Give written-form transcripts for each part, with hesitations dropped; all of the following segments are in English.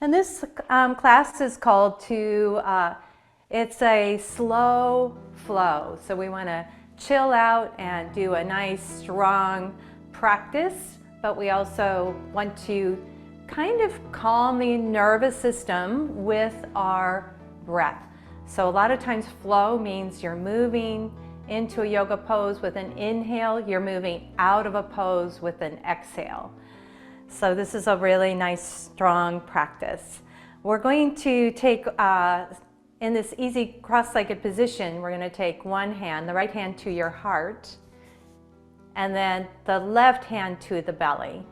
And this class is called it's a slow flow. So we want to chill out and do a nice strong practice, but we also want to kind of calm the nervous system with our breath. So a lot of times flow means you're moving into a yoga pose with an inhale, you're moving out of a pose with an exhale. So this is a really nice, strong practice. We're going to take, in this easy cross-legged position, we're going to take one hand, the right hand to your heart, and then the left hand to the belly.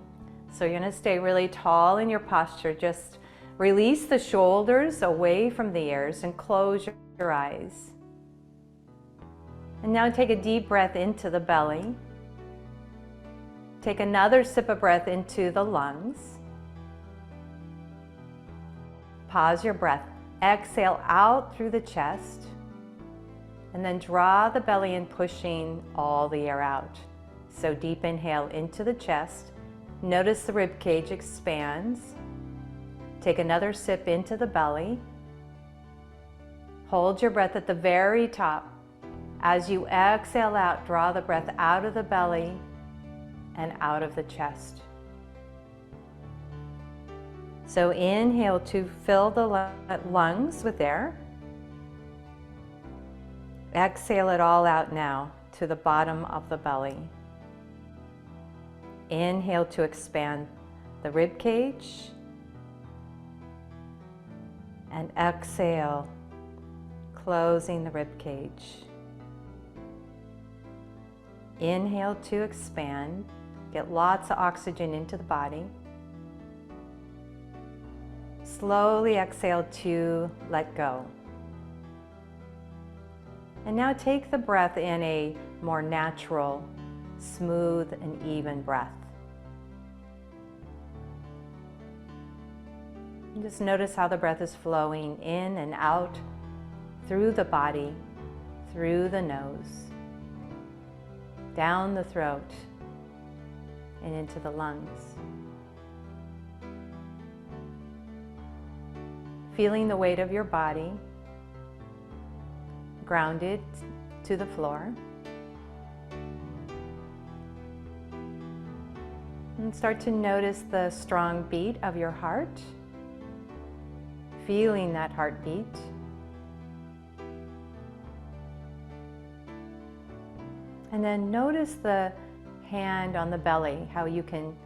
So you're going to stay really tall in your posture. Just release the shoulders away from the ears and close your eyes. And now take a deep breath into the belly. Take another sip of breath into the lungs. Pause your breath. Exhale out through the chest. And then draw the belly in, pushing all the air out. So deep inhale into the chest. Notice the rib cage expands. Take another sip into the belly. Hold your breath at the very top. As you exhale out, draw the breath out of the belly and out of the chest. So inhale to fill the lungs with air. Exhale it all out now to the bottom of the belly. Inhale to expand the rib cage. And exhale, closing the rib cage. Inhale to expand. Get lots of oxygen into the body. Slowly exhale to let go. And now take the breath in a more natural, smooth, and even breath. And just notice how the breath is flowing in and out through the body, through the nose, down the throat, and into the lungs. Feeling the weight of your body grounded to the floor. And start to notice the strong beat of your heart. Feeling that heartbeat. And then notice the hand on the belly, how you can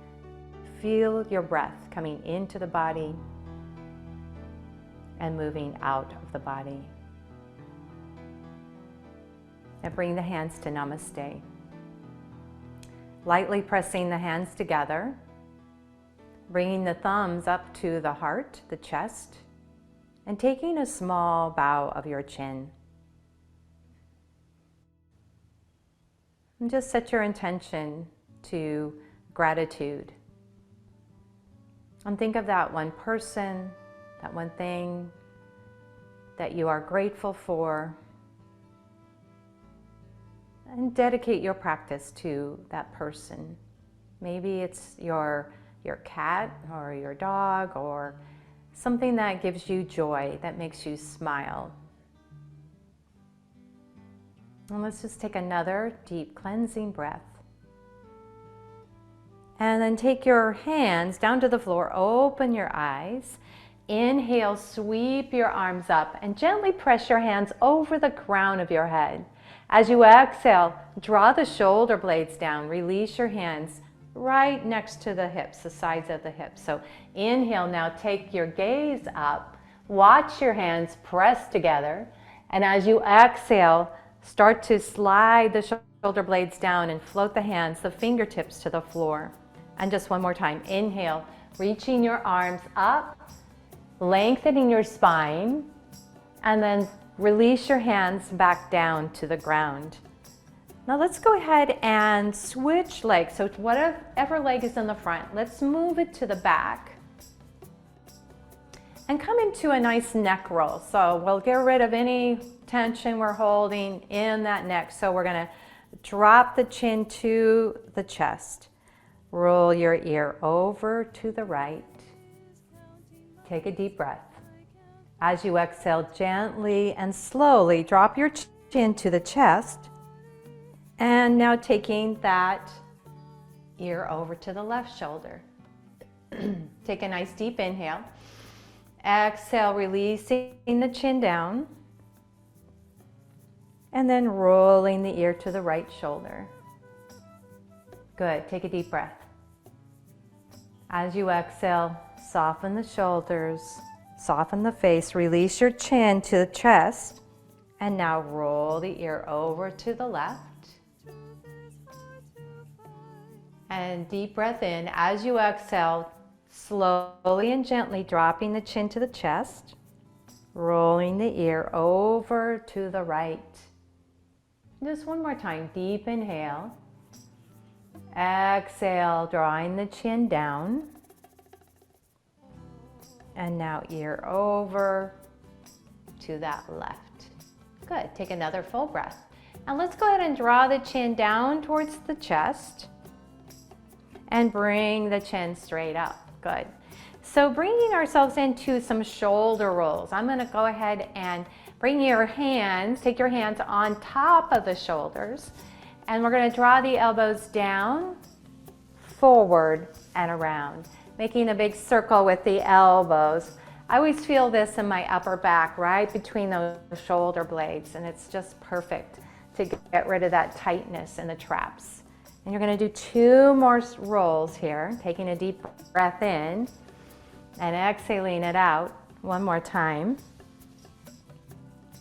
feel your breath coming into the body and moving out of the body. And bring the hands to Namaste. Lightly pressing the hands together, bringing the thumbs up to the heart, the chest, and taking a small bow of your chin. And just set your intention to gratitude. And think of that one person, that one thing that you are grateful for. And dedicate your practice to that person. Maybe it's your cat or your dog or something that gives you joy, that makes you smile. And let's just take another deep cleansing breath. And then take your hands down to the floor, open your eyes. Inhale, sweep your arms up and gently press your hands over the crown of your head. As you exhale, draw the shoulder blades down, release your hands right next to the hips, the sides of the hips. So inhale, now take your gaze up, watch your hands press together, and as you exhale, start to slide the shoulder blades down and float the hands, the fingertips to the floor. And just one more time, inhale, reaching your arms up, lengthening your spine, and then release your hands back down to the ground. Now let's go ahead and switch legs. So whatever leg is in the front, let's move it to the back. And come into a nice neck roll. So we'll get rid of any tension we're holding in that neck. So we're gonna drop the chin to the chest. Roll your ear over to the right. Take a deep breath. As you exhale, gently and slowly drop your chin to the chest. And now taking that ear over to the left shoulder. Take a nice deep inhale. Exhale, releasing the chin down. And then rolling the ear to the right shoulder. Good. Take a deep breath. As you exhale, soften the shoulders, soften the face, release your chin to the chest, and now roll the ear over to the left. And deep breath in. As you exhale, slowly and gently dropping the chin to the chest, rolling the ear over to the right. Just one more time. Deep inhale. Exhale, drawing the chin down. And now ear over to that left. Good. Take another full breath. Now let's go ahead and draw the chin down towards the chest. And bring the chin straight up. Good. So bringing ourselves into some shoulder rolls. I'm going to go ahead and bring your hands, take your hands on top of the shoulders. And we're going to draw the elbows down, forward, and around. Making a big circle with the elbows. I always feel this in my upper back, right between those shoulder blades. And it's just perfect to get rid of that tightness in the traps. And you're going to do 2 more rolls here, taking a deep breath in and exhaling it out one more time.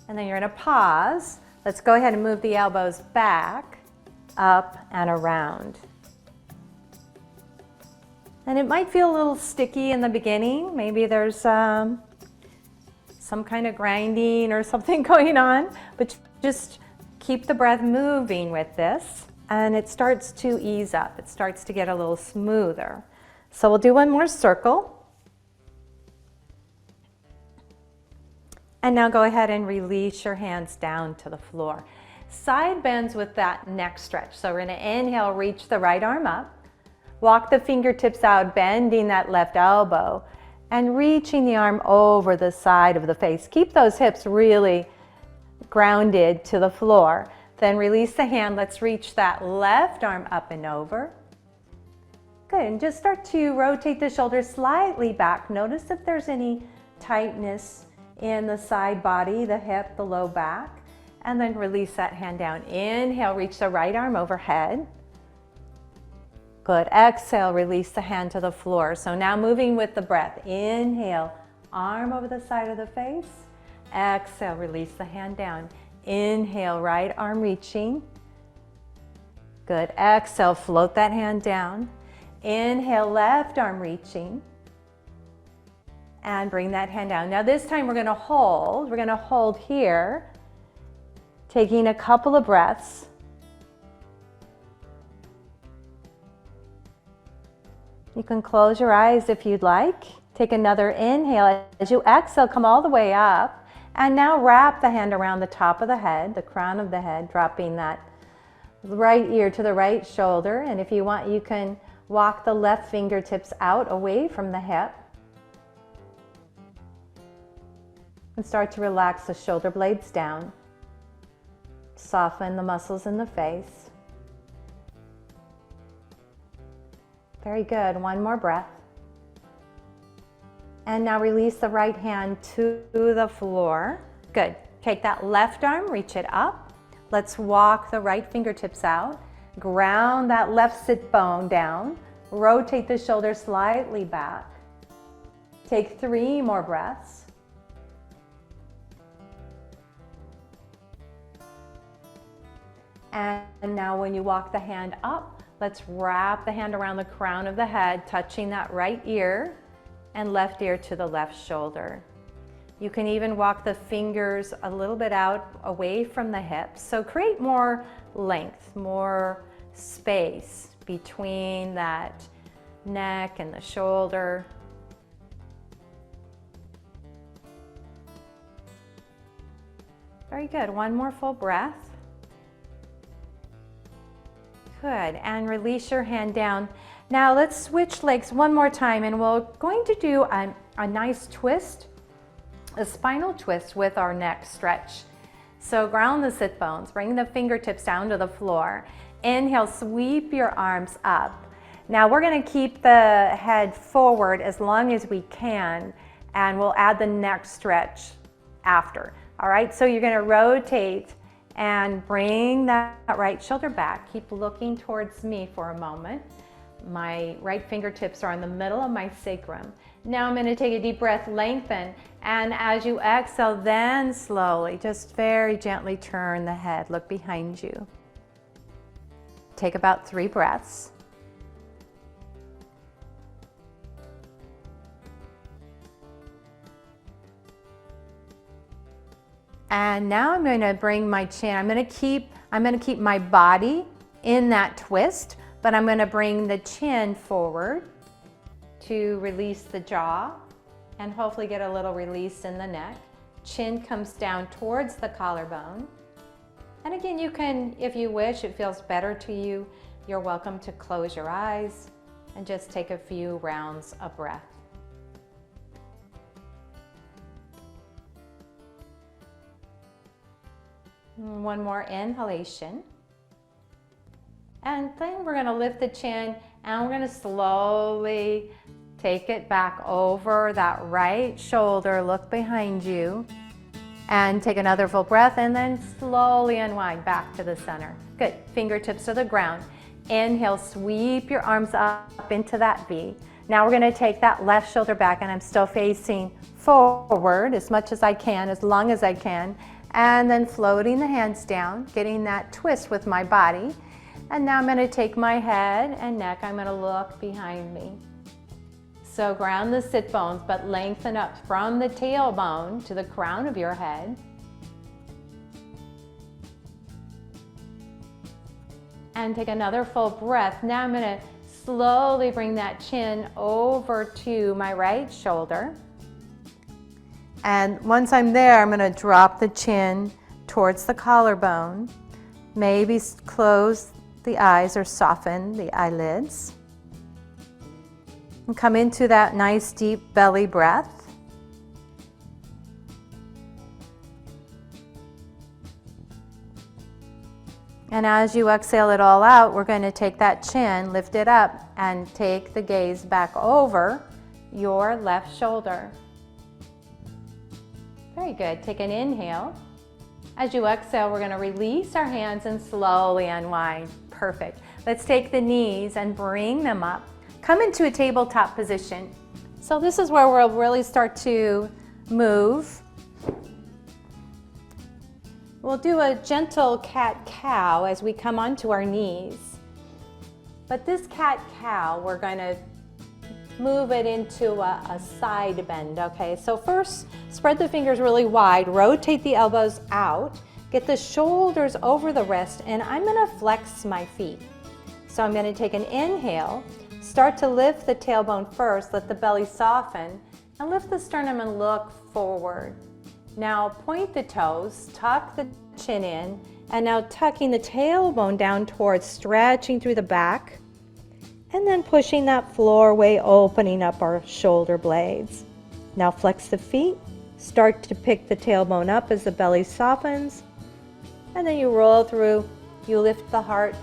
And then you're going to pause. Let's go ahead and move the elbows back, up, and around. And it might feel a little sticky in the beginning. Maybe there's some kind of grinding or something going on, but just keep the breath moving with this. And it starts to ease up. It starts to get a little smoother. So we'll do one more circle. And now go ahead and release your hands down to the floor. Side bends with that neck stretch. So we're going to inhale, reach the right arm up. Walk the fingertips out, bending that left elbow. And reaching the arm over the side of the face. Keep those hips really grounded to the floor. Then release the hand. Let's reach that left arm up and over. Good. And just start to rotate the shoulders slightly back. Notice if there's any tightness in the side body, the hip, the low back. And then release that hand down. Inhale, reach the right arm overhead. Good. Exhale, release the hand to the floor. So now moving with the breath. Inhale, arm over the side of the face. Exhale, release the hand down. Inhale, right arm reaching. Good. Exhale, float that hand down. Inhale, left arm reaching. And bring that hand down. Now this time we're going to hold. We're going to hold here, taking a couple of breaths. You can close your eyes if you'd like. Take another inhale. As you exhale, come all the way up. And now wrap the hand around the top of the head, the crown of the head, dropping that right ear to the right shoulder. And if you want, you can walk the left fingertips out away from the hip. And start to relax the shoulder blades down. Soften the muscles in the face. Very good. One more breath. And now release the right hand to the floor. Good. Take that left arm, reach it up. Let's walk the right fingertips out. Ground that left sit bone down. Rotate the shoulders slightly back. Take 3 more breaths. And now when you walk the hand up, let's wrap the hand around the crown of the head, touching that right ear and left ear to the left shoulder. You can even walk the fingers a little bit out away from the hips. So create more length, more space between that neck and the shoulder. Very good. One more full breath. Good. And release your hand down. Now let's switch legs one more time, and we're going to do an a nice twist, a spinal twist with our neck stretch. So ground the sit bones, bring the fingertips down to the floor. Inhale, sweep your arms up. Now we're going to keep the head forward as long as we can, and we'll add the neck stretch after. All right, so you're going to rotate and bring that right shoulder back. Keep looking towards me for a moment. My right fingertips are in the middle of my sacrum. Now I'm going to take a deep breath, lengthen, and as you exhale, then slowly, just very gently turn the head, look behind you. Take about 3 breaths. And now I'm going to bring my chin. I'm going to keep my body in that twist, but I'm going to bring the chin forward to release the jaw and hopefully get a little release in the neck. Chin comes down towards the collarbone. And again, you can, if you wish, it feels better to you, you're welcome to close your eyes and just take a few rounds of breath. One more inhalation. And then we're going to lift the chin and we're going to slowly take it back over that right shoulder. Look behind you and take another full breath and then slowly unwind back to the center. Good. Fingertips to the ground. Inhale, sweep your arms up into that V. Now we're going to take that left shoulder back and I'm still facing forward as much as I can, as long as I can. And then floating the hands down, getting that twist with my body. And now I'm going to take my head and neck, I'm going to look behind me. So ground the sit bones, but lengthen up from the tailbone to the crown of your head. And take another full breath. Now I'm going to slowly bring that chin over to my right shoulder. And once I'm there, I'm going to drop the chin towards the collarbone. Maybe close the eyes or soften the eyelids. And come into that nice deep belly breath. And as you exhale it all out, we're going to take that chin, lift it up, and take the gaze back over your left shoulder. Very good. Take an inhale. As you exhale, we're going to release our hands and slowly unwind. Perfect. Let's take the knees and bring them up. Come into a tabletop position. So this is where we'll really start to move. We'll do a gentle cat-cow as we come onto our knees. But this cat-cow, we're going to move it into a side bend, okay? So first, spread the fingers really wide, rotate the elbows out, get the shoulders over the wrist, and I'm gonna flex my feet. So I'm gonna take an inhale, start to lift the tailbone first, let the belly soften, and lift the sternum and look forward. Now point the toes, tuck the chin in, and now tucking the tailbone down towards, stretching through the back, and then pushing that floor way, opening up our shoulder blades. Now flex the feet, start to pick the tailbone up as the belly softens, and then you roll through, you lift the heart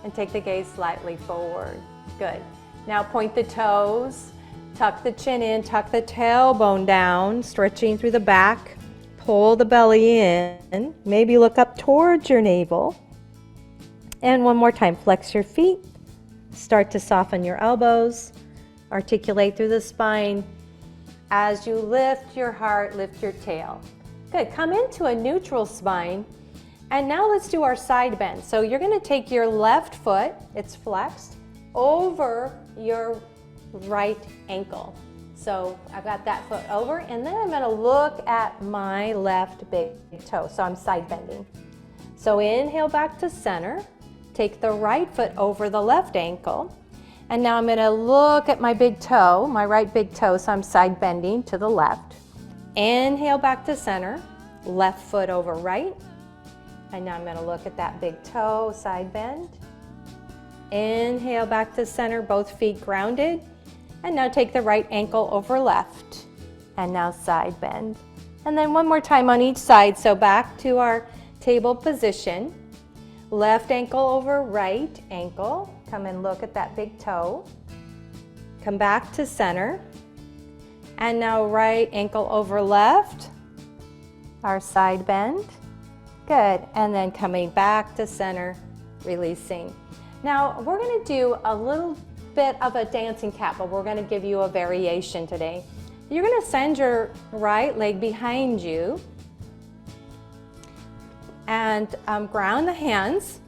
and take the gaze slightly forward. Good. Now point the toes, tuck the chin in, tuck the tailbone down, stretching through the back, pull the belly in, maybe look up towards your navel. And one more time, flex your feet. Start to soften your elbows, articulate through the spine. As you lift your heart, lift your tail. Good, come into a neutral spine. And now let's do our side bend. So you're gonna take your left foot, it's flexed, over your right ankle. So I've got that foot over, and then I'm gonna look at my left big toe. So I'm side bending. So inhale back to center. Take the right foot over the left ankle. And now I'm going to look at my big toe, my right big toe, so I'm side bending to the left. Inhale back to center, left foot over right. And now I'm going to look at that big toe, side bend. Inhale back to center, both feet grounded. And now take the right ankle over left. and now side bend. And then one more time on each side. So back to our table position. Left ankle over right ankle. Come and look at that big toe. Come back to center. And now right ankle over left. Our side bend. Good. And then coming back to center, releasing. Now we're going to do a little bit of a dancing cat, but we're going to give you a variation today. You're going to send your right leg behind you and ground the hands.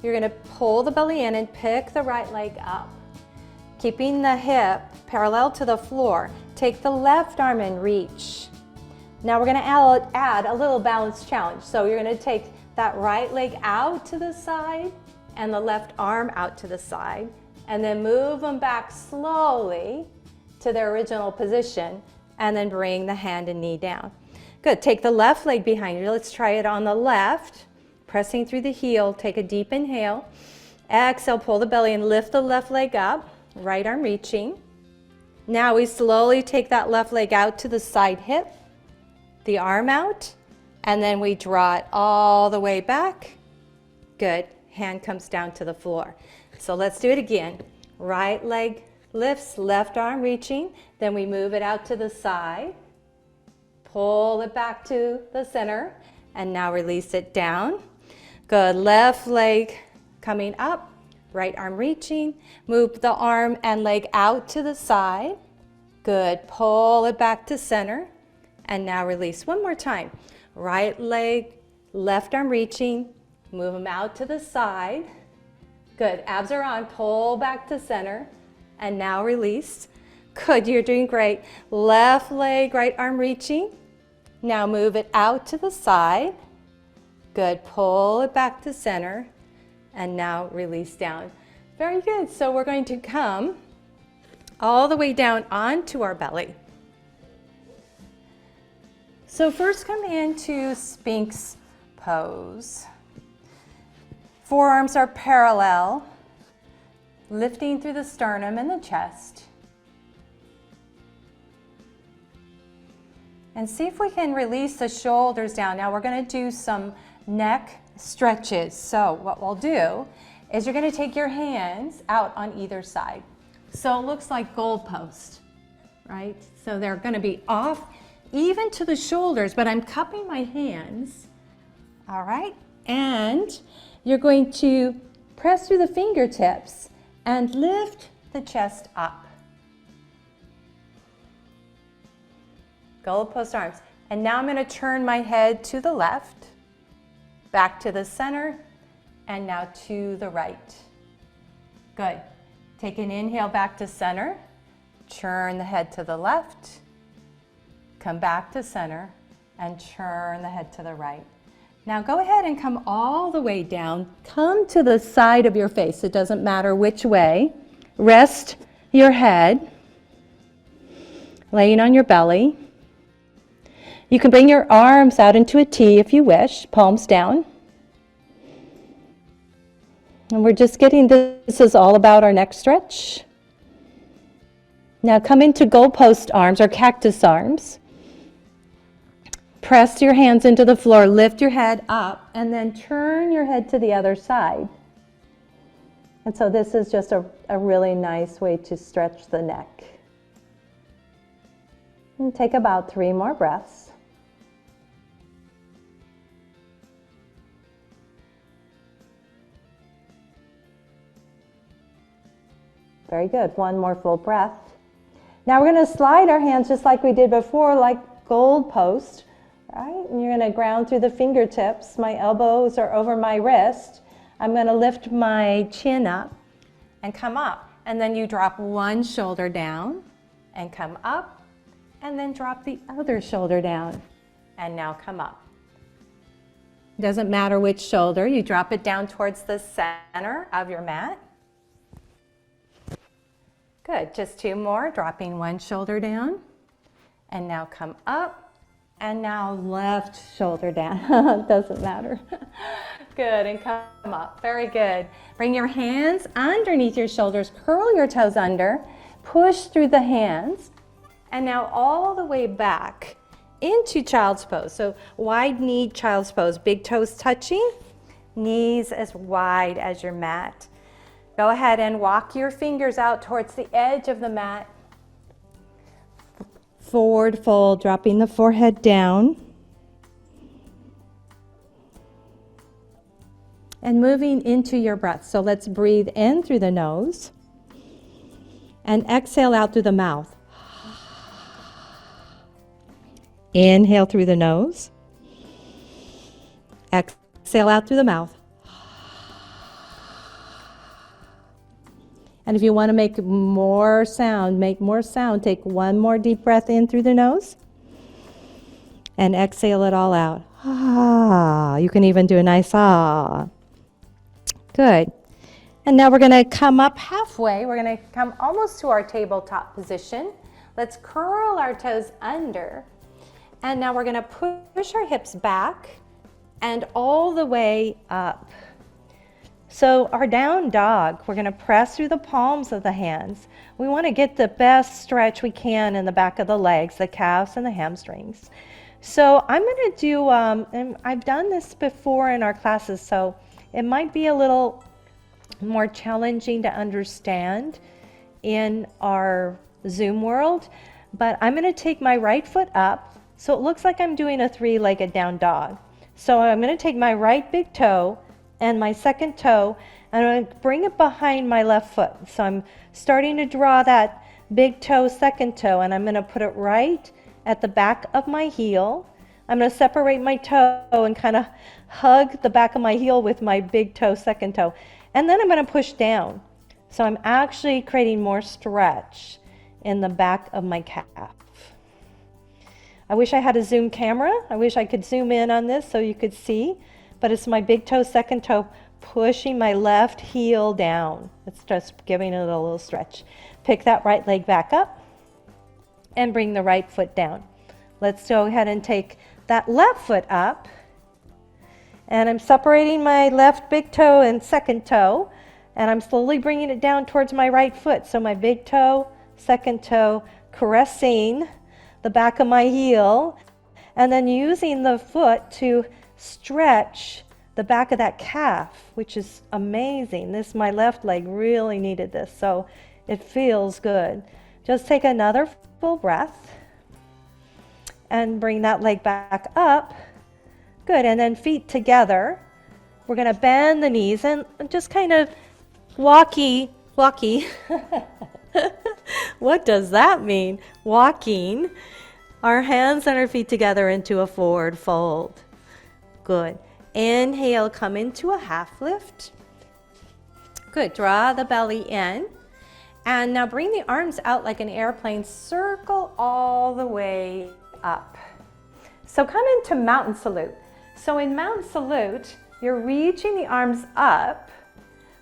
You're going to pull the belly in and pick the right leg up, keeping the hip parallel to the floor. Take the left arm and reach. Now we're going to add a little balance challenge. So you're going to take that right leg out to the side and the left arm out to the side, and then move them back slowly to their original position, and then bring the hand and knee down. Good. Take the left leg behind you. Let's try it on the left. Pressing through the heel. Take a deep inhale. Exhale, pull the belly and lift the left leg up. Right arm reaching. Now we slowly take that left leg out to the side hip, the arm out, and then we draw it all the way back. Good. Hand comes down to the floor. So let's do it again. Right leg lifts, left arm reaching, then we move it out to the side, pull it back to the center, and now release it down. Good. Left leg coming up, right arm reaching, move the arm and leg out to the side. Good. Pull it back to center, and now release. One more time. Right leg, left arm reaching, move them out to the side. Good. Abs are on. Pull back to center. And now release. Good. You're doing great. Left leg, right arm reaching. Now move it out to the side. Good. Pull it back to center. And now release down. Very good. So we're going to come all the way down onto our belly. So first come into Sphinx pose. Forearms are parallel, lifting through the sternum and the chest. And see if we can release the shoulders down. Now we're going to do some neck stretches. So what we'll do is you're going to take your hands out on either side. So it looks like goalpost, right? So they're going to be off even to the shoulders, but I'm cupping my hands, all right? And you're going to press through the fingertips and lift the chest up. Goalpost arms. And now I'm going to turn my head to the left, back to the center, and now to the right. Good. Take an inhale back to center, turn the head to the left, come back to center, and turn the head to the right. Now go ahead and come all the way down. Come to the side of your face. It doesn't matter which way. Rest your head, laying on your belly. You can bring your arms out into a T if you wish, palms down. And we're just getting this is all about our neck stretch. Now come into goalpost arms or cactus arms. Press your hands into the floor, lift your head up, and then turn your head to the other side. And so this is just a really nice way to stretch the neck. And take about 3 more breaths. Very good. 1 more full breath. Now we're going to slide our hands just like we did before, like goalpost. Right? And you're going to ground through the fingertips. My elbows are over my wrist. I'm going to lift my chin up and come up. And then you drop one shoulder down and come up. And then drop the other shoulder down and now come up. Doesn't matter which shoulder. You drop it down towards the center of your mat. Good. Just 2 more. Dropping one shoulder down. And now come up. And now left shoulder down. Doesn't matter. Good, and come up. Very good. Bring your hands underneath your shoulders. Curl your toes under. Push through the hands. And now all the way back into child's pose. So wide knee child's pose, big toes touching, knees as wide as your mat. Go ahead and walk your fingers out towards the edge of the mat. Forward fold, dropping the forehead down. And moving into your breath. So let's breathe in through the nose and exhale out through the mouth. Inhale through the nose. Exhale out through the mouth. And if you want to make more sound, take one more deep breath in through the nose and exhale it all out. Ah, you can even do a nice ah. Good. And now we're going to come up halfway. We're going to come almost to our tabletop position. Let's curl our toes under. And now we're going to push our hips back and all the way up. So our down dog, we're going to press through the palms of the hands. We want to get the best stretch we can in the back of the legs, the calves and the hamstrings. So I'm going to do, and I've done this before in our classes, so it might be a little more challenging to understand in our Zoom world, but I'm going to take my right foot up. So it looks like I'm doing a three-legged down dog. So I'm going to take my right big toe and my second toe, and I'm going to bring it behind my left foot. So I'm starting to draw that big toe, second toe, and I'm going to put it right at the back of my heel. I'm going to separate my toe and kind of hug the back of my heel with my big toe, second toe. And then I'm going to push down. So I'm actually creating more stretch in the back of my calf. I wish I had a Zoom camera. I wish I could zoom in on this so you could see. But it's my big toe, second toe, pushing my left heel down. It's just giving it a little stretch. Pick that right leg back up and bring the right foot down. Let's go ahead and take that left foot up. And I'm separating my left big toe and second toe. And I'm slowly bringing it down towards my right foot. So my big toe, second toe, caressing the back of my heel. And then using the foot to stretch the back of that calf, which is amazing. My left leg really needed this, so it feels good. Just take another full breath and bring that leg back up. Good, and then feet together. We're going to bend the knees and just kind of walkie. What does that mean? Walking our hands and our feet together into a forward fold. Good. Inhale, come into a half lift. Good. Draw the belly in. And now bring the arms out like an airplane. Circle all the way up. So come into mountain salute. So in mountain salute, you're reaching the arms up.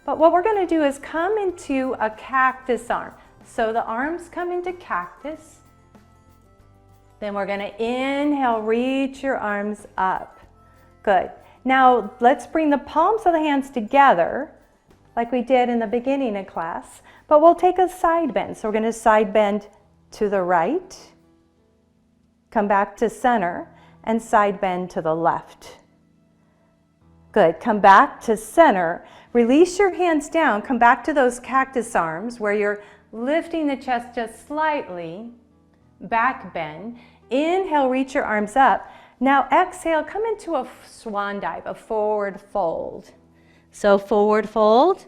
But what we're going to do is come into a cactus arm. So the arms come into cactus. Then we're going to inhale, reach your arms up. Good. Now let's bring the palms of the hands together like we did in the beginning of class, but we'll take a side bend. So we're going to side bend to the right, come back to center, and side bend to the left. Good. Come back to center. Release your hands down. Come back to those cactus arms where you're lifting the chest just slightly. Back bend. Inhale, reach your arms up. Now exhale, come into a swan dive, a forward fold. So forward fold.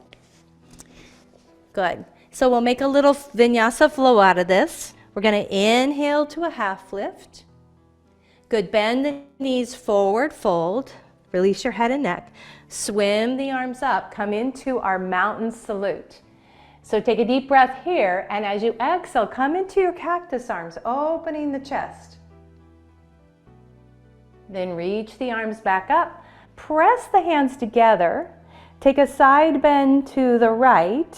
Good. So we'll make a little vinyasa flow out of this. We're going to inhale to a half lift. Good. Bend the knees, forward fold. Release your head and neck. Swim the arms up. Come into our mountain salute. So take a deep breath here, and as you exhale, come into your cactus arms, opening the chest. Then reach the arms back up. Press the hands together. Take a side bend to the right.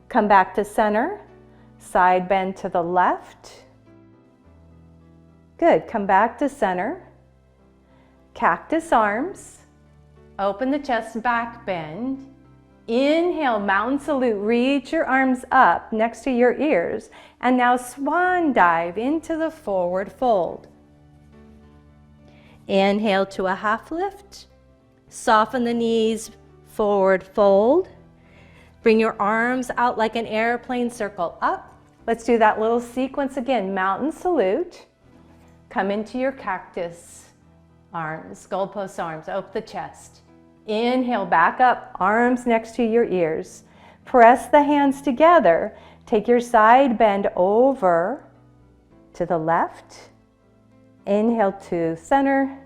Come back to center. Side bend to the left. Good. Come back to center. Cactus arms. Open the chest, back bend. Inhale, mountain salute, reach your arms up next to your ears. And now swan dive into the forward fold. Inhale to a half lift. Soften the knees, forward fold. Bring your arms out like an airplane, circle up. Let's do that little sequence again. Mountain salute. Come into your cactus arms, goalpost arms, open the chest. Inhale, back up, arms next to your ears. Press the hands together. Take your side bend over to the left. Inhale to center,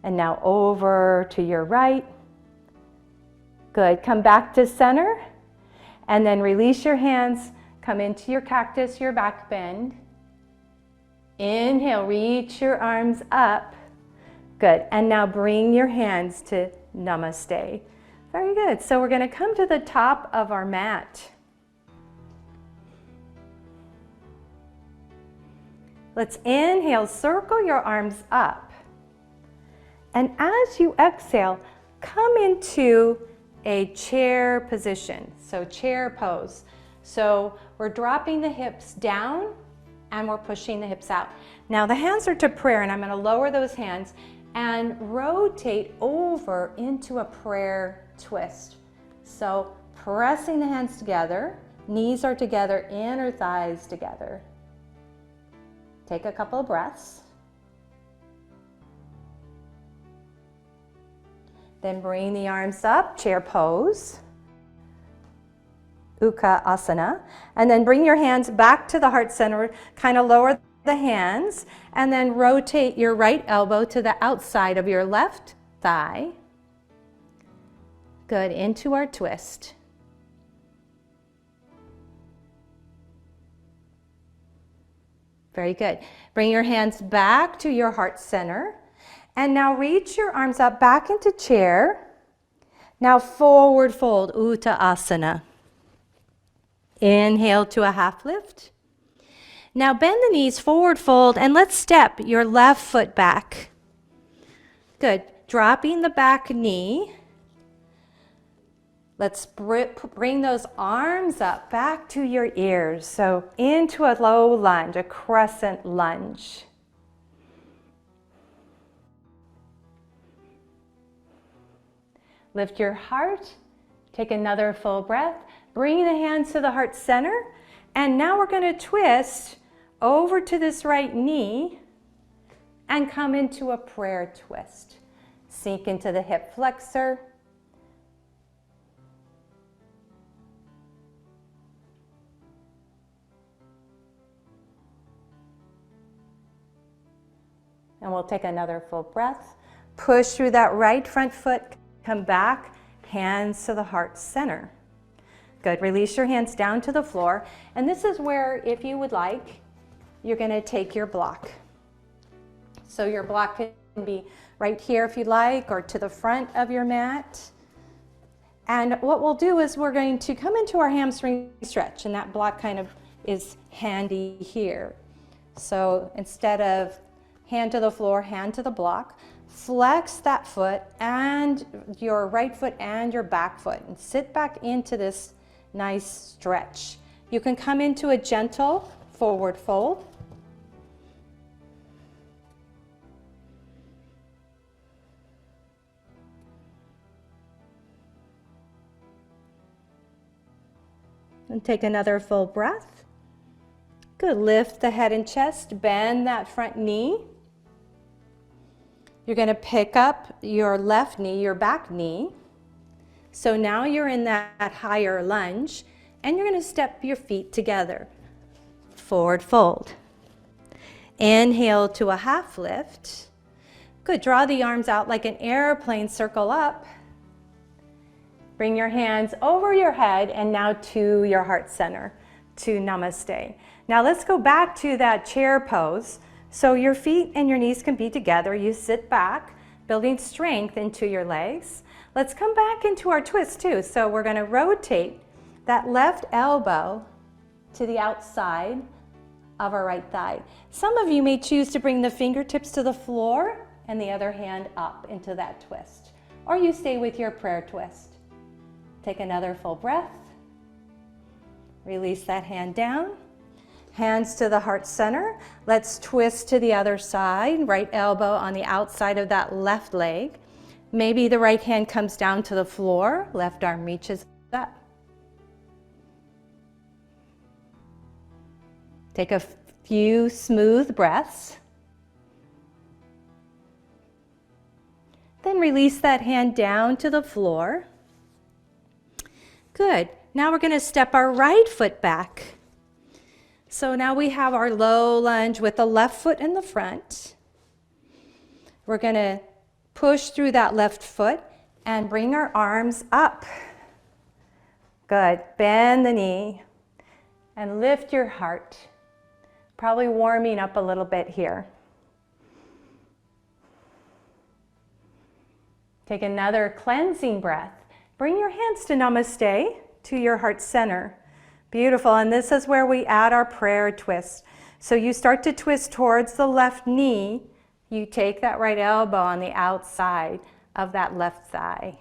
and now over to your right. Good, come back to center, and then release your hands. Come into your cactus, your back bend. Inhale, reach your arms up. Good, and now bring your hands to namaste. Very good, so we're gonna come to the top of our mat. Let's inhale, circle your arms up. And as you exhale, come into a chair position, so chair pose. So we're dropping the hips down and we're pushing the hips out. Now the hands are to prayer, and I'm gonna lower those hands and rotate over into a prayer twist. So pressing the hands together, knees are together, inner thighs together. Take a couple of breaths. Then bring the arms up, chair pose, Ukka Asana, and then bring your hands back to the heart center, kind of lower the hands, and then rotate your right elbow to the outside of your left thigh. Good, into our twist. Very good. Bring your hands back to your heart center. And now reach your arms up back into chair. Now forward fold, Uttanasana. Inhale to a half lift. Now bend the knees, forward fold, and let's step your left foot back. Good. Dropping the back knee. Let's bring those arms up back to your ears. So into a low lunge, a crescent lunge. Lift your heart. Take another full breath. Bring the hands to the heart center. And now we're going to twist over to this right knee and come into a prayer twist. Sink into the hip flexor. And we'll take another full breath. Push through that right front foot. Come back, hands to the heart center. Good, release your hands down to the floor. And this is where, if you would like, you're gonna take your block. So your block can be right here if you like, or to the front of your mat. And what we'll do is we're going to come into our hamstring stretch, and that block kind of is handy here. So instead of hand to the floor, hand to the block, flex that foot and your right foot and your back foot, and sit back into this nice stretch. You can come into a gentle forward fold. And take another full breath. Good, lift the head and chest, bend that front knee. You're going to pick up your left knee, your back knee. So now you're in that higher lunge, and you're going to step your feet together. Forward fold. Inhale to a half lift. Good, draw the arms out like an airplane, circle up. Bring your hands over your head and now to your heart center, to namaste. Now let's go back to that chair pose. So your feet and your knees can be together. You sit back, building strength into your legs. Let's come back into our twist too. So we're going to rotate that left elbow to the outside of our right thigh. Some of you may choose to bring the fingertips to the floor and the other hand up into that twist. Or you stay with your prayer twist. Take another full breath. Release that hand down. Hands to the heart center. Let's twist to the other side. Right elbow on the outside of that left leg. Maybe the right hand comes down to the floor. Left arm reaches up. Take a few smooth breaths. Then release that hand down to the floor. Good. Now we're going to step our right foot back. So now we have our low lunge with the left foot in the front. We're going to push through that left foot and bring our arms up. Good. Bend the knee and lift your heart. Probably warming up a little bit here. Take another cleansing breath. Bring your hands to namaste, to your heart center. Beautiful. And this is where we add our prayer twist. So you start to twist towards the left knee. You take that right elbow on the outside of that left thigh.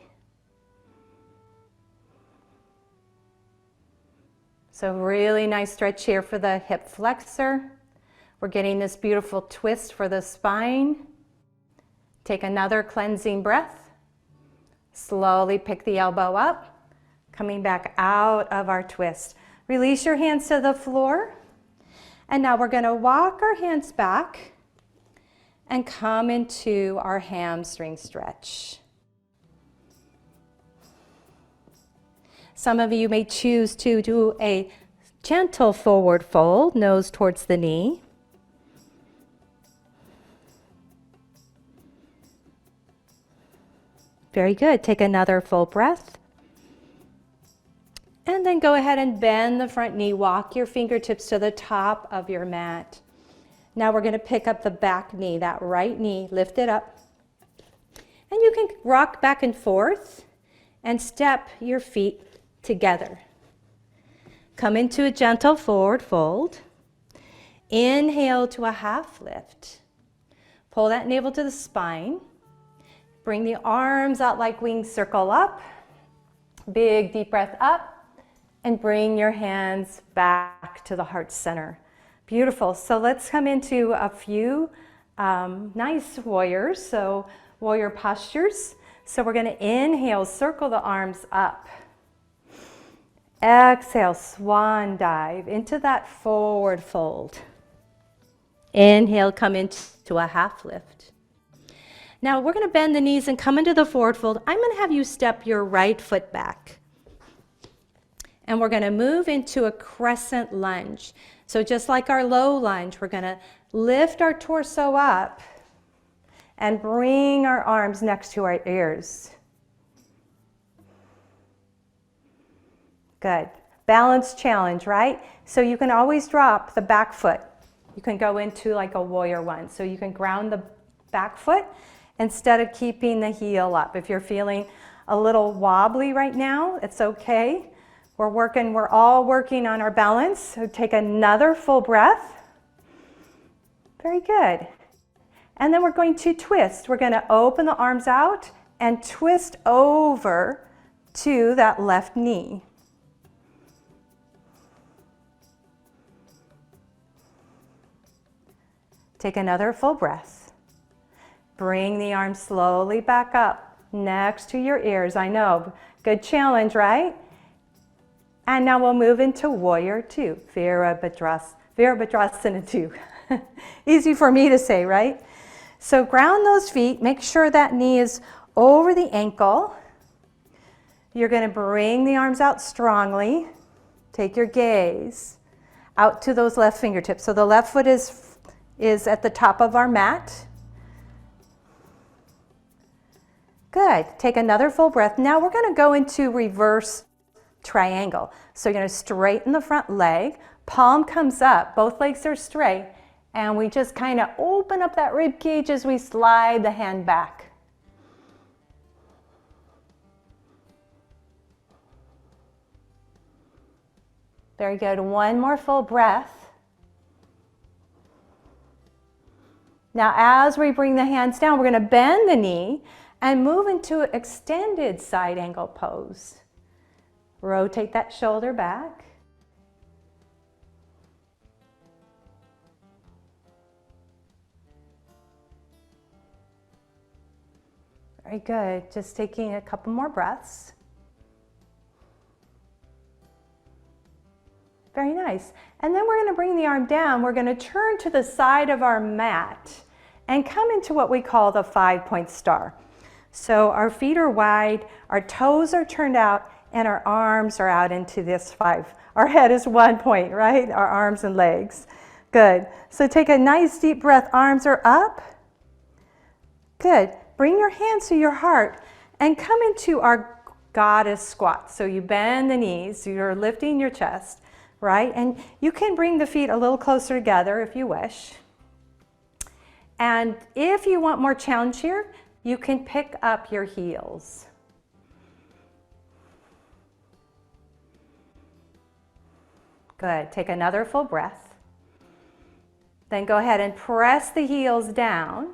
So really nice stretch here for the hip flexor. We're getting this beautiful twist for the spine. Take another cleansing breath. Slowly pick the elbow up, coming back out of our twist. Release your hands to the floor. And now we're going to walk our hands back and come into our hamstring stretch. Some of you may choose to do a gentle forward fold, nose towards the knee. Very good. Take another full breath. And then go ahead and bend the front knee. Walk your fingertips to the top of your mat. Now we're going to pick up the back knee, that right knee, lift it up. And you can rock back and forth and step your feet together. Come into a gentle forward fold. Inhale to a half lift. Pull that navel to the spine. Bring the arms out like wings, circle up. Big deep breath up. And bring your hands back to the heart center. Beautiful. So let's come into a few nice warriors. So warrior postures. So we're going to inhale, circle the arms up. Exhale, swan dive into that forward fold. Inhale, come into a half lift. Now we're going to bend the knees and come into the forward fold. I'm going to have you step your right foot back. And we're going to move into a crescent lunge. So just like our low lunge, we're going to lift our torso up and bring our arms next to our ears. Good. Balance challenge, right? So you can always drop the back foot. You can go into like a warrior one. So you can ground the back foot instead of keeping the heel up. If you're feeling a little wobbly right now, it's okay. We're all working on our balance. So take another full breath. Very good. And then we're going to twist. We're going to open the arms out and twist over to that left knee. Take another full breath. Bring the arms slowly back up next to your ears. I know, good challenge, right? And now we'll move into warrior two, Virabhadrasana 2. Easy for me to say, right? So ground those feet. Make sure that knee is over the ankle. You're going to bring the arms out strongly. Take your gaze out to those left fingertips. So the left foot is at the top of our mat. Good. Take another full breath. Now we're going to go into reverse triangle. So you're going to straighten the front leg. Palm comes up. Both legs are straight. And we just kind of open up that rib cage as we slide the hand back. Very good. One more full breath. Now, as we bring the hands down, we're going to bend the knee and move into extended side angle pose. Rotate that shoulder back. Very good. Just taking a couple more breaths. Very nice. And then we're going to bring the arm down. We're going to turn to the side of our mat and come into what we call the 5-point star. So our feet are wide, our toes are turned out, and our arms are out into this 5. Our head is 1 point, right? Our arms and legs. Good. So take a nice deep breath. Arms are up. Good. Bring your hands to your heart and come into our goddess squat. So you bend the knees, you're lifting your chest, right? And you can bring the feet a little closer together if you wish. And if you want more challenge here, you can pick up your heels. Good. Take another full breath. Then go ahead and press the heels down.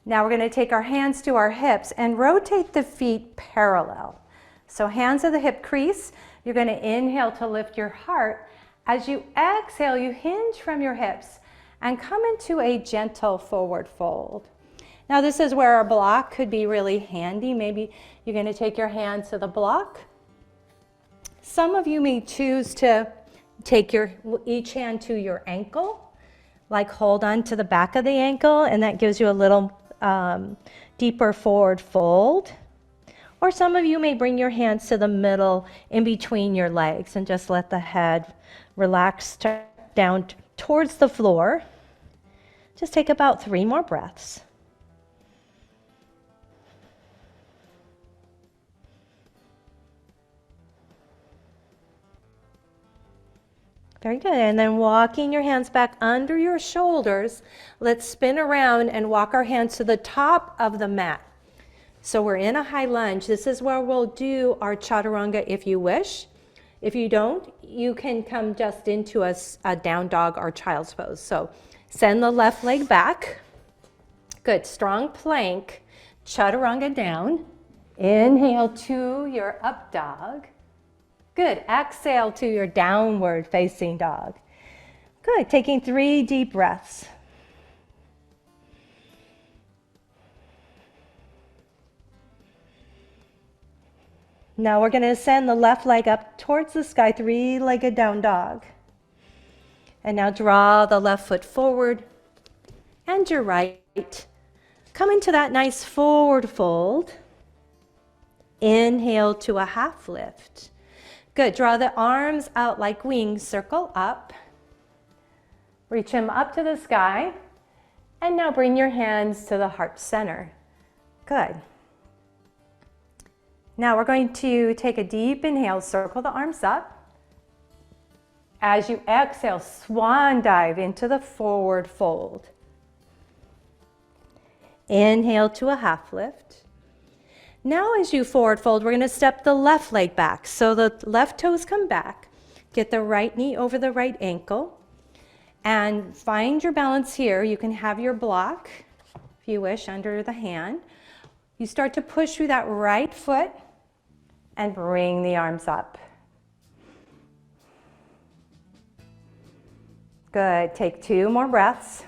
Now we're going to take our hands to our hips and rotate the feet parallel. So hands at the hip crease. You're going to inhale to lift your heart. As you exhale, you hinge from your hips and come into a gentle forward fold. Now this is where our block could be really handy. Maybe you're going to take your hands to the block. Some of you may choose to take each hand to your ankle, like hold on to the back of the ankle, and that gives you a little deeper forward fold. Or some of you may bring your hands to the middle in between your legs and just let the head relax down towards the floor. Just take about 3 more breaths. Very good. And then walking your hands back under your shoulders, let's spin around and walk our hands to the top of the mat. So we're in a high lunge. This is where we'll do our chaturanga if you wish. If you don't, you can come just into a down dog or child's pose. So send the left leg back. Good. Strong plank. Chaturanga down. Inhale to your up dog. Good. Exhale to your downward facing dog. Good. Taking 3 deep breaths. Now we're going to send the left leg up towards the sky, 3-legged down dog. And now draw the left foot forward and your right. Come into that nice forward fold. Inhale to a half lift. Good. Draw the arms out like wings, circle up. Reach them up to the sky. And now bring your hands to the heart center. Good. Now we're going to take a deep inhale, circle the arms up. As you exhale, swan dive into the forward fold. Inhale to a half lift. Now as you forward fold, we're going to step the left leg back. So the left toes come back. Get the right knee over the right ankle. And find your balance here. You can have your block, if you wish, under the hand. You start to push through that right foot and bring the arms up. Good. Take 2 more breaths.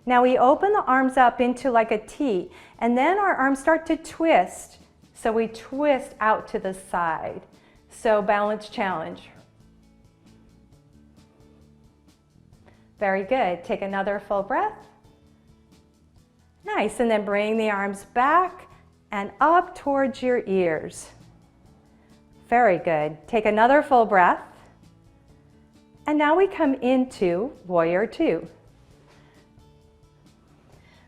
Now we open the arms up into like a T, and then our arms start to twist. So we twist out to the side. So balance challenge. Very good. Take another full breath. Nice. And then bring the arms back and up towards your ears. Very good. Take another full breath. And now we come into Warrior 2.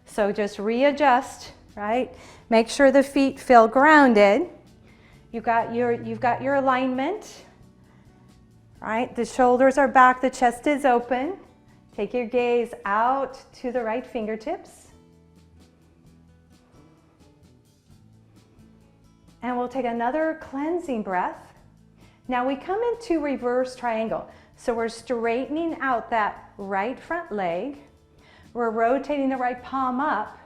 So just readjust, right? Make sure the feet feel grounded. You've got your alignment, right? The shoulders are back, the chest is open. Take your gaze out to the right fingertips. And we'll take another cleansing breath. Now we come into reverse triangle. So we're straightening out that right front leg. We're rotating the right palm up.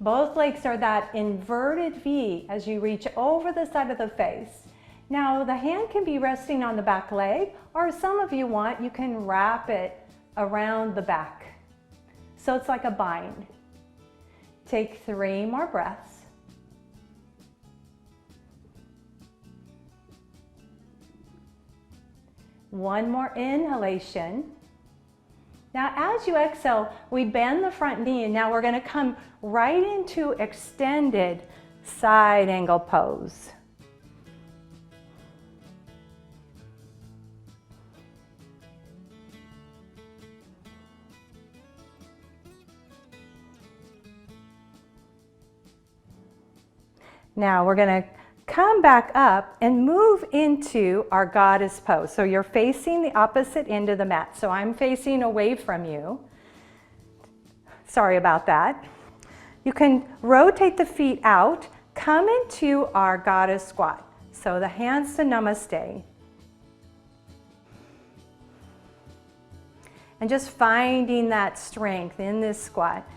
Both legs are that inverted V as you reach over the side of the face. Now the hand can be resting on the back leg, or some of you want, you can wrap it around the back. So it's like a bind. Take 3 more breaths. One more inhalation. Now as you exhale, we bend the front knee, and now we're going to come right into extended side angle pose. Now we're going to come back up and move into our goddess pose. So you're facing the opposite end of the mat. So I'm facing away from you. Sorry about that. You can rotate the feet out, come into our goddess squat. So the hands to namaste. And just finding that strength in this squat.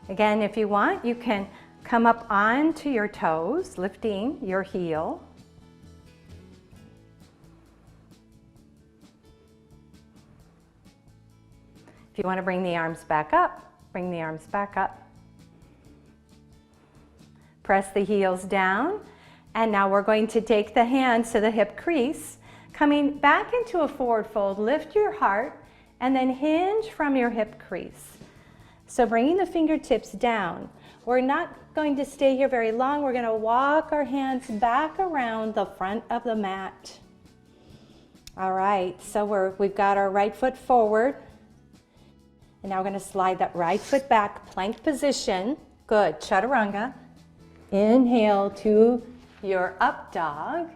Again, if you want, you can come up onto your toes, lifting your heel. If you want to bring the arms back up, bring the arms back up. Press the heels down, and now we're going to take the hands to the hip crease, coming back into a forward fold. Lift your heart, and then hinge from your hip crease. So bringing the fingertips down. We're not going to stay here very long. We're going to walk our hands back around the front of the mat. All right, so we've got our right foot forward. And now we're going to slide that right foot back, plank position. Good, chaturanga. Inhale to your up dog.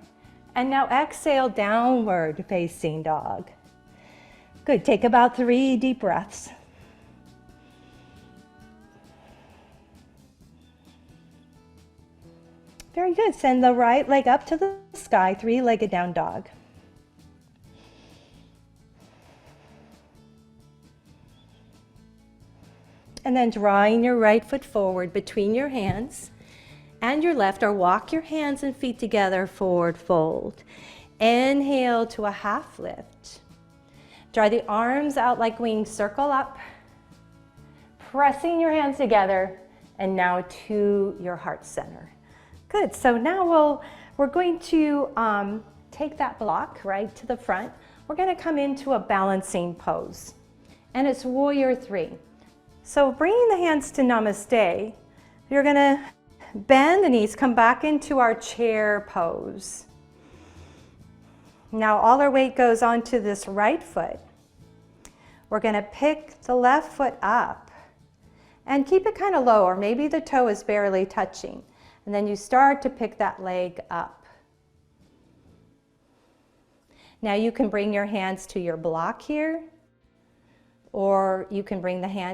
And now exhale, downward facing dog. Good, take about 3 deep breaths. Very good. Send the right leg up to the sky, 3-legged down dog. And then drawing your right foot forward between your hands and your left, or walk your hands and feet together, forward fold. Inhale to a half lift. Draw the arms out like wings, circle up. Pressing your hands together, and now to your heart center. Good, so now we're going to take that block right to the front. We're going to come into a balancing pose, and it's warrior 3. So bringing the hands to namaste, you're going to bend the knees, come back into our chair pose. Now all our weight goes onto this right foot. We're going to pick the left foot up and keep it kind of low, or maybe the toe is barely touching. And then you start to pick that leg up. Now you can bring your hands to your block here, or you can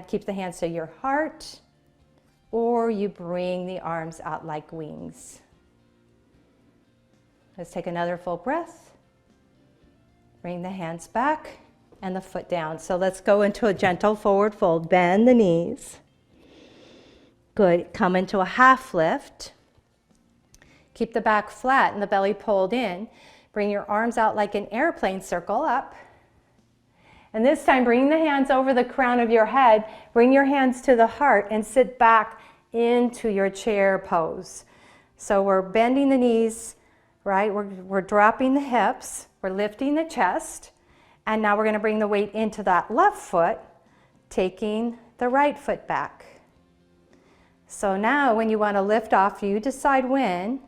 keep the hands to your heart, or you bring the arms out like wings. Let's take another full breath. Bring the hands back and the foot down. So let's go into a gentle forward fold. Bend the knees. Good. Come into a half lift. Keep the back flat and the belly pulled in. Bring your arms out like an airplane, circle up. And this time, bring the hands over the crown of your head. Bring your hands to the heart and sit back into your chair pose. So we're bending the knees, right? We're dropping the hips. We're lifting the chest. And now we're going to bring the weight into that left foot, taking the right foot back. So now when you want to lift off, you decide when.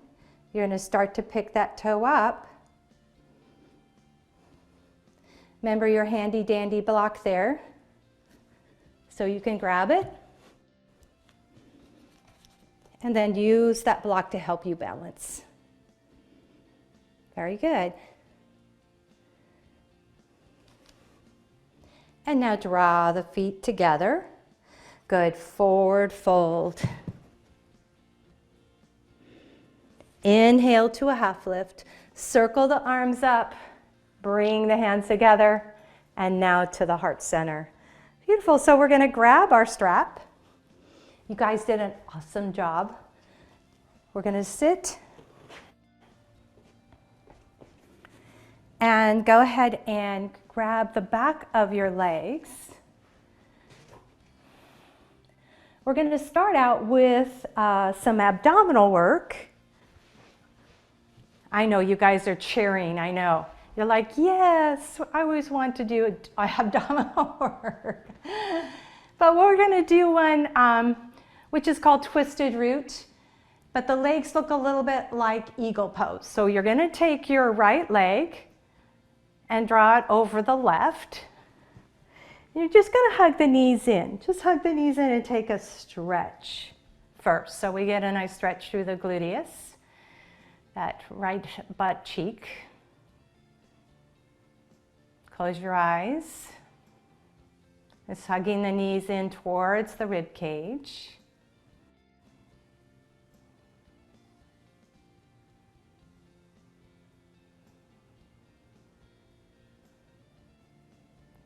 You're going to start to pick that toe up. Remember your handy dandy block there, so you can grab it. And then use that block to help you balance. Very good. And now draw the feet together. Good, forward fold. Inhale to a half lift. Circle the arms up. Bring the hands together. And now to the heart center. Beautiful. So we're going to grab our strap. You guys did an awesome job. We're going to sit and go ahead and grab the back of your legs. We're going to start out with some abdominal work. I know you guys are cheering, I know. You're like, yes, I always want to do abdominal work. But we're going to do one which is called twisted root, but the legs look a little bit like eagle pose. So you're going to take your right leg and draw it over the left. You're just going to hug the knees in. Just hug the knees in and take a stretch first. So we get a nice stretch through the gluteus, that right butt cheek. Close your eyes. It's hugging the knees in towards the rib cage.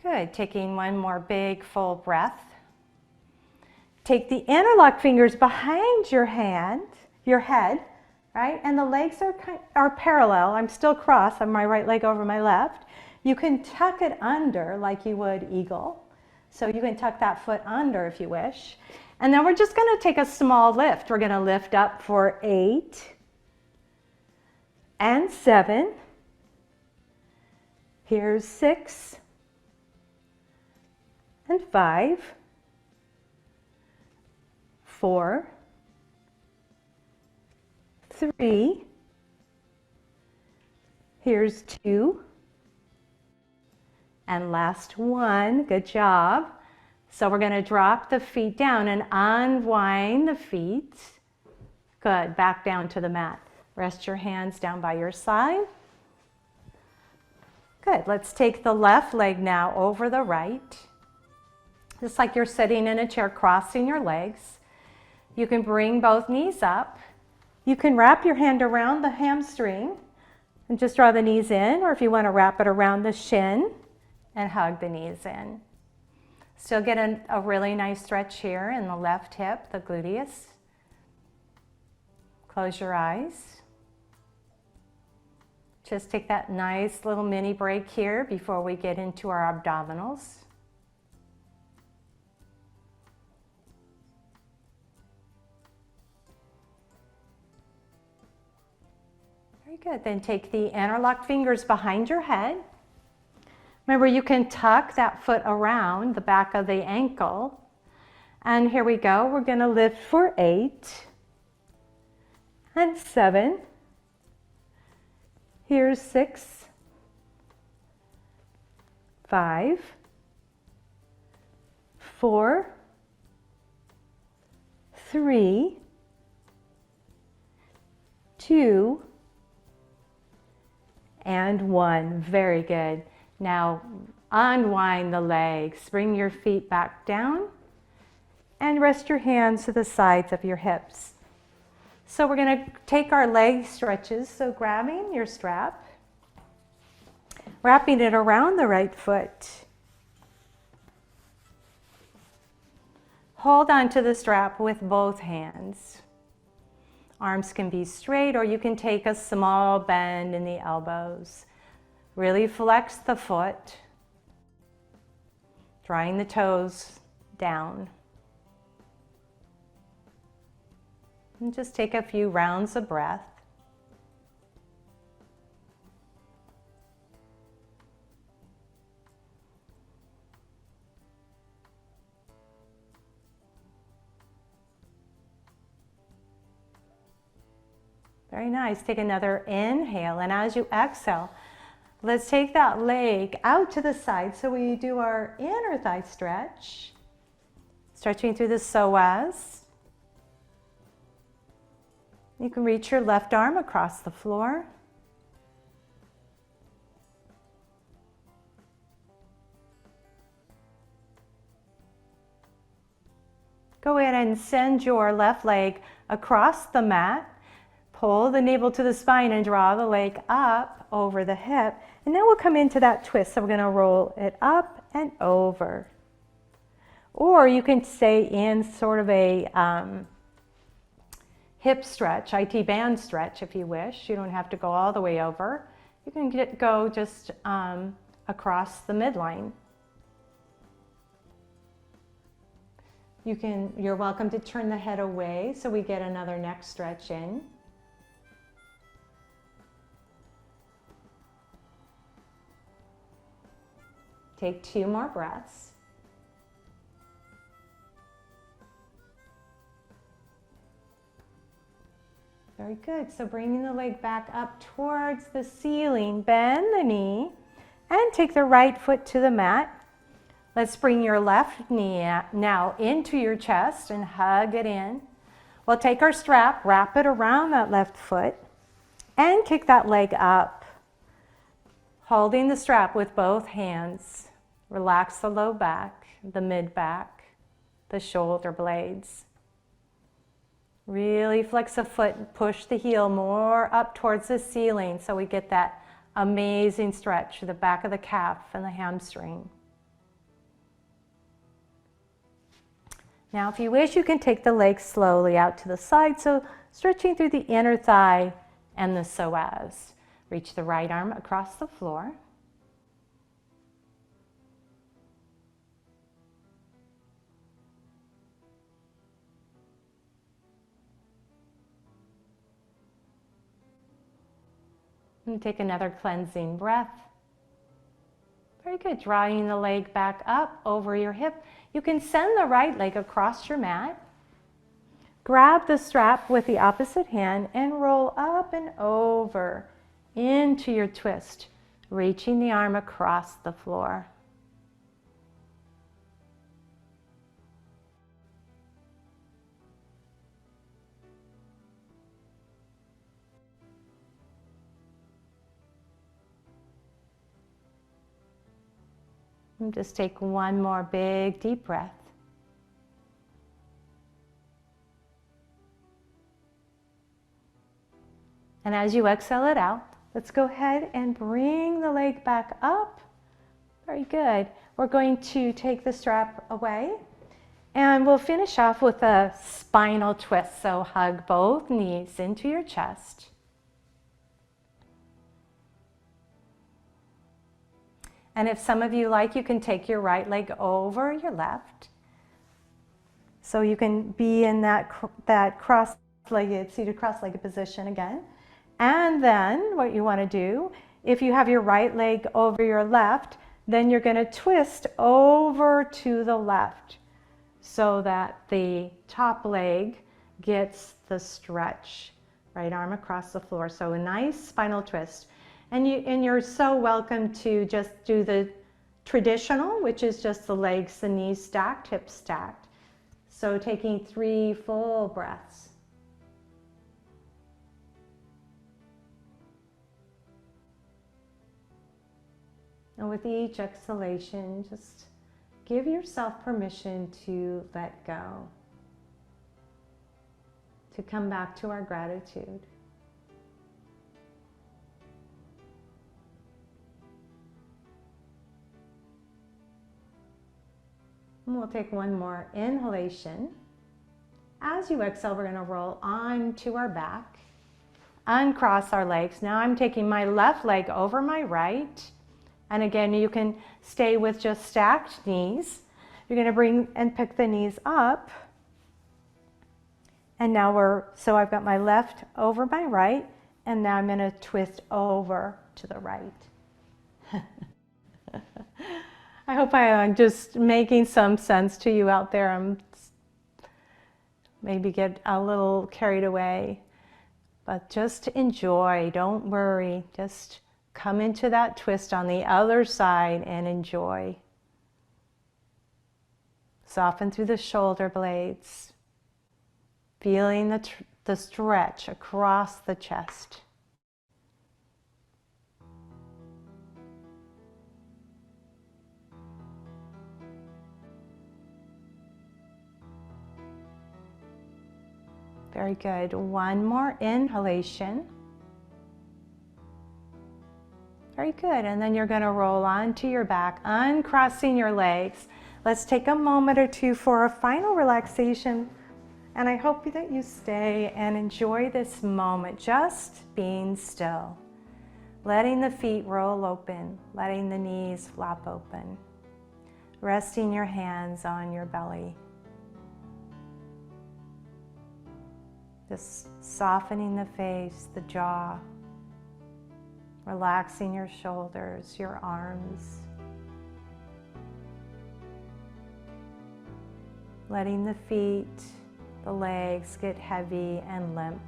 Good, taking one more big full breath. Take the interlock fingers behind your head, right? And the legs are parallel. I'm still crossed, I'm my right leg over my left. You can tuck it under like you would eagle. So you can tuck that foot under if you wish. And then we're just gonna take a small lift. We're gonna lift up for 8 and 7. Here's 6 and 5, 4, 3, here's 2, and last one. Good job. So we're going to drop the feet down and unwind the feet. Good, back down to the mat. Rest your hands down by your side. Good, let's take the left leg now over the right. Just like you're sitting in a chair, crossing your legs. You can bring both knees up. You can wrap your hand around the hamstring and just draw the knees in, or if you want to wrap it around the shin and hug the knees in. Still get a really nice stretch here in the left hip, the gluteus. Close your eyes. Just take that nice little mini break here before we get into our abdominals. Very good. Then take the interlocked fingers behind your head. Remember, you can tuck that foot around the back of the ankle. And here we go. We're going to lift for 8 and 7. Here's 6, 5, 4, 3, 2, and 1. Very good. Now unwind the legs. Bring your feet back down and rest your hands to the sides of your hips. So we're going to take our leg stretches. So grabbing your strap, wrapping it around the right foot. Hold on to the strap with both hands. Arms can be straight, or you can take a small bend in the elbows. Really flex the foot, drawing the toes down. And just take a few rounds of breath. Very nice. Take another inhale, and as you exhale, let's take that leg out to the side. So we do our inner thigh stretch, stretching through the psoas. You can reach your left arm across the floor. Go ahead and send your left leg across the mat. Pull the navel to the spine and draw the leg up over the hip. And now we'll come into that twist. So we're going to roll it up and over. Or you can stay in sort of a hip stretch, IT band stretch if you wish. You don't have to go all the way over. You can go just across the midline. You're welcome to turn the head away so we get another neck stretch in. Take 2 more breaths. Very good. So bringing the leg back up towards the ceiling, bend the knee and take the right foot to the mat. Let's bring your left knee now into your chest and hug it in. We'll take our strap, wrap it around that left foot and kick that leg up. Holding the strap with both hands. Relax the low back, the mid back, the shoulder blades. Really flex the foot and push the heel more up towards the ceiling so we get that amazing stretch to the back of the calf and the hamstring. Now, if you wish, you can take the leg slowly out to the side, so stretching through the inner thigh and the psoas. Reach the right arm across the floor. And take another cleansing breath. Very good. Drawing the leg back up over your hip. You can send the right leg across your mat. Grab the strap with the opposite hand and roll up and over into your twist, reaching the arm across the floor. And just take one more big deep breath. And as you exhale it out, let's go ahead and bring the leg back up. Very good. We're going to take the strap away and we'll finish off with a spinal twist. So hug both knees into your chest. And if some of you like, you can take your right leg over your left. So you can be in that cross-legged, seated cross-legged position again. And then what you want to do, if you have your right leg over your left, then you're going to twist over to the left so that the top leg gets the stretch. Right arm across the floor. So a nice spinal twist. And you're so welcome to just do the traditional, which is just the legs, the knees stacked, hips stacked. So taking 3 full breaths. And with each exhalation, just give yourself permission to let go, to come back to our gratitude. And we'll take one more inhalation. As you exhale, we're going to roll onto our back, uncross our legs. Now I'm taking my left leg over my right. And again, you can stay with just stacked knees. You're going to bring and pick the knees up. And now so I've got my left over my right, and now I'm going to twist over to the right. I hope I am just making some sense to you out there. I'm maybe get a little carried away, but just enjoy, don't worry. Just come into that twist on the other side and enjoy. Soften through the shoulder blades, feeling the stretch across the chest. Very good. One more inhalation. Very good. And then you're going to roll onto your back, uncrossing your legs. Let's take a moment or two for a final relaxation. And I hope that you stay and enjoy this moment, just being still. Letting the feet roll open, letting the knees flop open. Resting your hands on your belly. Just softening the face, the jaw. Relaxing your shoulders, your arms. Letting the feet, the legs get heavy and limp.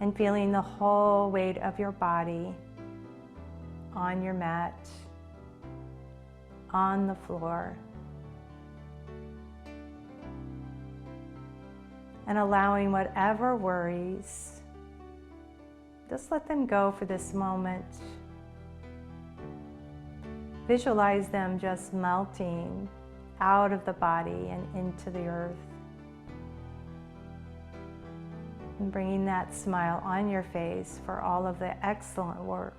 And feeling the whole weight of your body on your mat, on the floor. And allowing whatever worries, just let them go for this moment. Visualize them just melting out of the body and into the earth. And bringing that smile on your face for all of the excellent work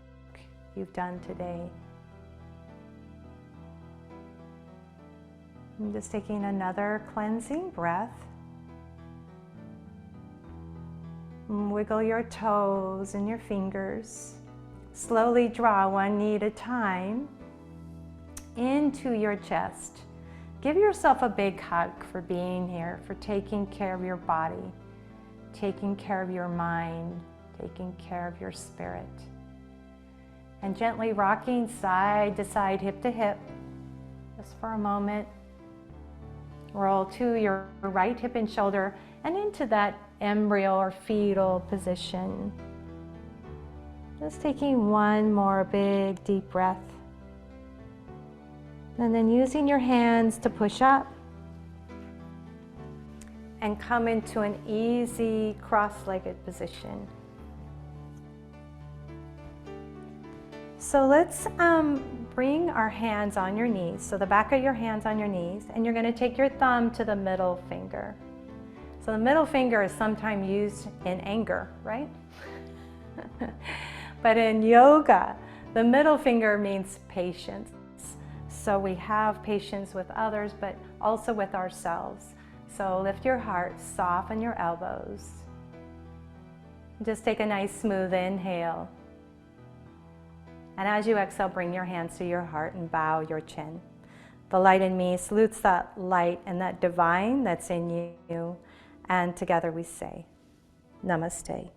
you've done today. And just taking another cleansing breath. And wiggle your toes and your fingers. Slowly draw one knee at a time into your chest. Give yourself a big hug for being here, for taking care of your body, taking care of your mind, taking care of your spirit. And gently rocking side to side, hip to hip, just for a moment. Roll to your right hip and shoulder and into that embryo or fetal position. Just taking one more big deep breath. And then using your hands to push up and come into an easy cross-legged position. So let's bring our hands on your knees. So the back of your hands on your knees, and you're going to take your thumb to the middle finger. So the middle finger is sometimes used in anger, right? But in yoga, the middle finger means patience. So we have patience with others, but also with ourselves. So lift your heart, soften your elbows. Just take a nice smooth inhale. And as you exhale, bring your hands to your heart and bow your chin. The light in me salutes that light and that divine that's in you. And together we say, Namaste.